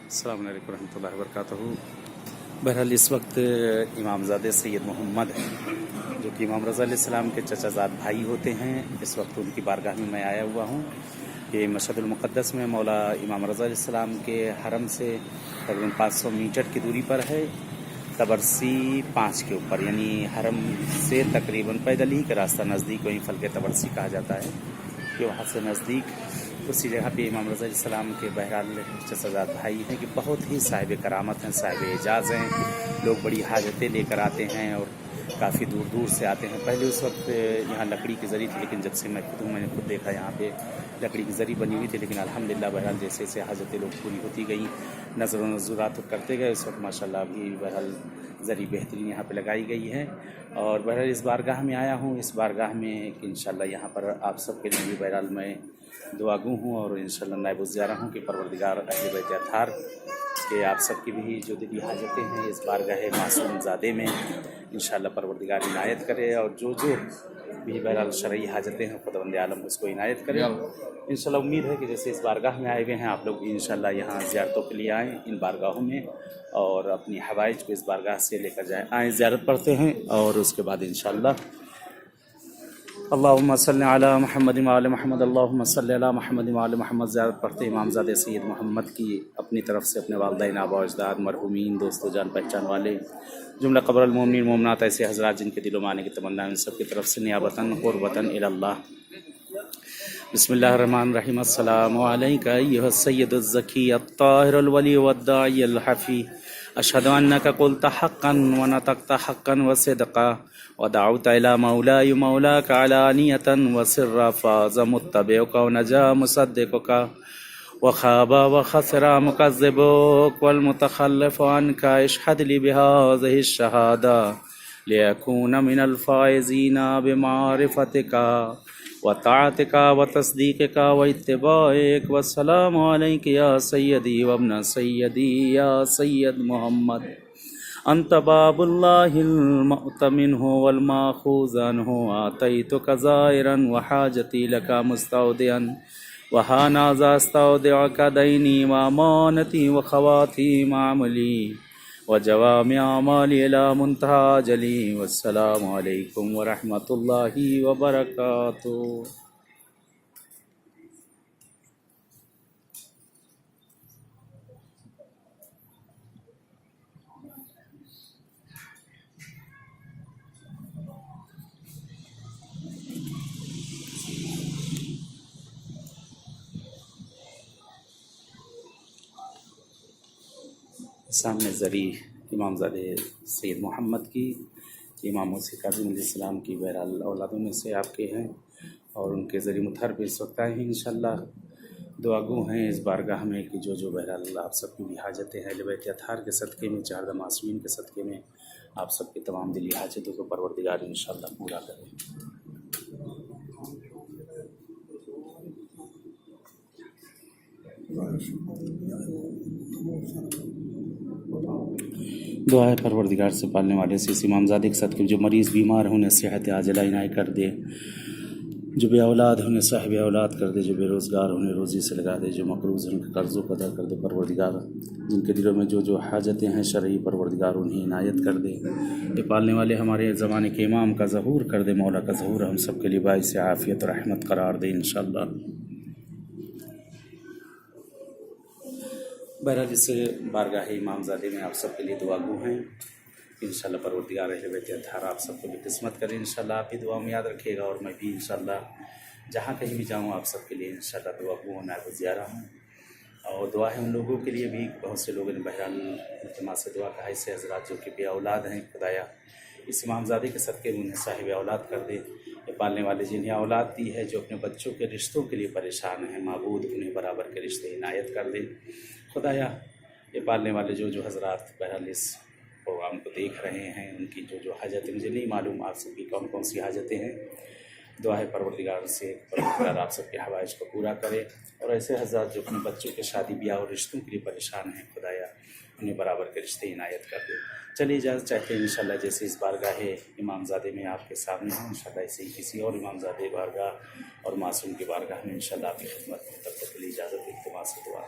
अस्सलाम वालेकुम रहमतुल्लाहि व बरकातहू। बहरहाल इस वक्त इमामज़ादे सैयद मोहम्मद जो कि इमाम रज़ा अलैहिस्सलाम के चचाज़ाद भाई होते हैं, इस वक्त उनकी बारगाह में मैं आया हुआ हूँ। ये मशहदुल मुक़द्दस में मौला इमाम रज़ा अलैहिस्सलाम के हरम से तकरीबन 500 मीटर की दूरी पर है, तबरसी 5 के ऊपर, यानी हरम से तकरीबन पैदल ही का रास्ता नज़दीक, वहीं फलके तबरसी कहा जाता है कि वहाँ से नज़दीक उसी जगह पे इमाम रज़ा अलैहिस्सलाम के बहरहाल चचाज़ाद भाई हैं कि बहुत ही साहिब करामत हैं, साहिब एजाज़ हैं। लोग बड़ी हाजतें लेकर आते हैं और काफ़ी दूर दूर से आते हैं। पहले उस वक्त यहाँ लकड़ी की ज़री थी, लेकिन जब से मैं खुद हूँ, मैंने खुद देखा यहाँ पे लकड़ी की ज़री बनी हुई थी, लेकिन अल्हम्दुलिल्लाह बहरहाल जैसे जैसे हाजतें लोग पूरी होती गई, नज़र व नज़ुरात करते गए, उस वक्त माशाल्लाह भी बहरहाल ज़री बेहतरीन यहाँ पे लगाई गई है। और बहरहाल इस बारगाह में आया हूँ, इस बारगाह में कि इंशाल्लाह यहाँ पर आप सबके लिए भी बहरहाल मैं दुआगू हूँ और इंशाल्लाह नाइब ज़ियारा हूँ कि परवरदिगार अहले बैत अत्हार कि आप सबकी भी जो दिली हाजतें हैं इस बारगाह मासूम ज़ादे में इंशाल्लाह परवरदिगार इनायत करे, और जो भी बहरहाल शरई हाजतें हैं खुदावंद आलम उसको इनायत करे। इंशाल्लाह उम्मीद है कि जैसे इस बारगाह में आए हुए हैं, आप लोग भी इंशाल्लाह यहाँ ज़ियारतों के लिए आएँ इन बारगाहों में और अपनी हवाइज को इस बारगाह से लेकर जाएँ, आएँ ज़ियारत पढ़ते हैं और उसके बाद इंशाल्लाह अल्लाहुम्मा सल्लि अला मुहम्मद व आले मुहम्मद, अल्लाहुम्मा सल्लि अला मुहम्मद व आले मुहम्मद ज़ियारत पढ़ते इमामज़ादे सैयद मोहम्मद की अपनी तरफ से अपने वालिदैन आबा अजदाद मरहूमीन दोस्तों जान पहचान वाले जुमला क़ब्रुल मोमिनीन मोमिनात ऐसे हज़रात जिनके दिलों में आने की तमन्ना है, उन सब की तरफ से नियाबतन क़ुर्बतन इलल्लाह। बिस्मिल्लाहिर्रहमानिर्रहीम। अस्सलामु अलैका अय्युहा सय्यदुज़ ज़की अत्ताहिरुल वली वद्दाइयुल हफ़ी, अशहदु अन्नका क़ुल्ता हक़्क़न व नतक़ता हक़्क़न व सिदक़ा व दअउता इला मौलाई मौलाका अलानियतन व सिर्रा, फ़ाज़ मुत्तबिउका व नजा मुसद्दिक़ुका व ख़ाबा व ख़सिरा मुकज़्ज़िबुक वल मुतख़ल्लिफ़ु अन्का, इशहद ली बिहाज़िहि शहादा लियकूना मिनल फ़ाइज़ीना बिमारिफ़तिका व ताअतिका व तस्दीक़िका व इत्तिबाइक। वस्सलामु अलैका या सय्यदी व इब्न सय्यदी या सय्यद मोहम्मद, अंत बाबुल्लाहिल मुअतमिनु वल माख़ूज़ अन्हु, आतैतुका ज़ाइरन व हाजती लका मुस्तौदिअन व हानाज़ा अस्तौदिउका दैनी व अमानती व ख़वातीम अमली व जवामिअ अमाली इला मुंतहा अजली। वस्सलामु अलैकुम व रहमतुल्लाहि व बरकातुहू। सामने ज़री इमामज़ादे सैयद मोहम्मद की, इमाम मौसी काज़िम अलैहिस्सलाम की बहरहाल औलादों में से आपके हैं और उनके ज़री मुतहर पे इस वक्त आए हैं। इंशाल्लाह दुआगू हैं इस बारगाह में कि जो बहरहाल आप सबकी भी हाजतें हैं अहले बैत अत्हार के सदक़े में, चार मासूमीन के सदक़े में आप सबकी तमाम दिली हाजतों को परवरदिगार इंशाल्लाह पूरा करें। दुआ है परवरदिगार से पालने वाले से इस इमामज़ादे के साथ कि जो मरीज़ बीमार हैं उन्हें सेहत आजिला इनायत कर दे, जो बे औलाद हैं उन्हें साहिब औलाद कर दे, जो बेरोज़गार उन्हें रोज़ी से लगा दे, जो मक़रूज़ हैं उनके कर्ज़ों को अदा कर दे परवरदिगार, जिनके दिलों में जो हाजतें हैं शरई परवरदिगार उन्हें इनायत कर दे। ये पालने वाले हमारे ज़माने के इमाम का ज़हूर कर दे, मौला का ज़हूर हम सब के लिए बाइस आफ़ियत और रहमत करार दे इंशाअल्लाह। बहरहाल इस बारगाह इमामज़ादे में आप सब के लिए दुआगू हैं। इंशाअल्लाह परवरदिगार अहले बैत अत्हार आप सबको भी किस्मत करे। इंशाअल्लाह आप भी दुआ में याद रखिएगा और मैं भी इंशाअल्लाह जहाँ कहीं भी जाऊँ आप सब के लिए इंशाअल्लाह दुआगू और नाइब ज़ियारा हूँ। और दुआ है उन लोगों के लिए भी, बहुत से लोगों ने बहरहाल इल्तिमास से दुआ कहा, ऐसे हज़रात जो कि बे औलाद हैं, खुदाया इस इमामज़ादे के सदक़े में उन्हें साहिब औलाद कर दे। ये पालने वाले जिन्हें औलाद दी है, जो अपने बच्चों के रिश्तों के लिए परेशान हैं, माबूद उन्हें बराबर के रिश्ते इनायत कर दे खुदाया। ये पालने वाले जो हज़रात बहरहाल इस प्रोग्राम को देख रहे हैं, उनकी जो हाजतें, मुझे नहीं मालूम आप सबकी कौन कौन सी हाजतें हैं, दुआ है परवरदिगार से परवरदिगार आप सबके हवाइज को पूरा करे। और ऐसे हज़रात जो अपने बच्चों के शादी ब्याह और रिश्तों के लिए परेशान हैं, खुदाया उन्हें बराबर के रिश्ते इनायत कर दे। चलिए इजाज़त चाहते हैं इंशाअल्लाह जैसे इस बारगाह इमामज़ादे में आपके सामने हैं, इंशाअल्लाह ऐसे ही किसी और इमामज़ादे बारगाह और मासूम की बारगाह में इंशाअल्लाह आपकी खिदमत में तब तक के लिए इजाज़त इल्तिमास से दुआ।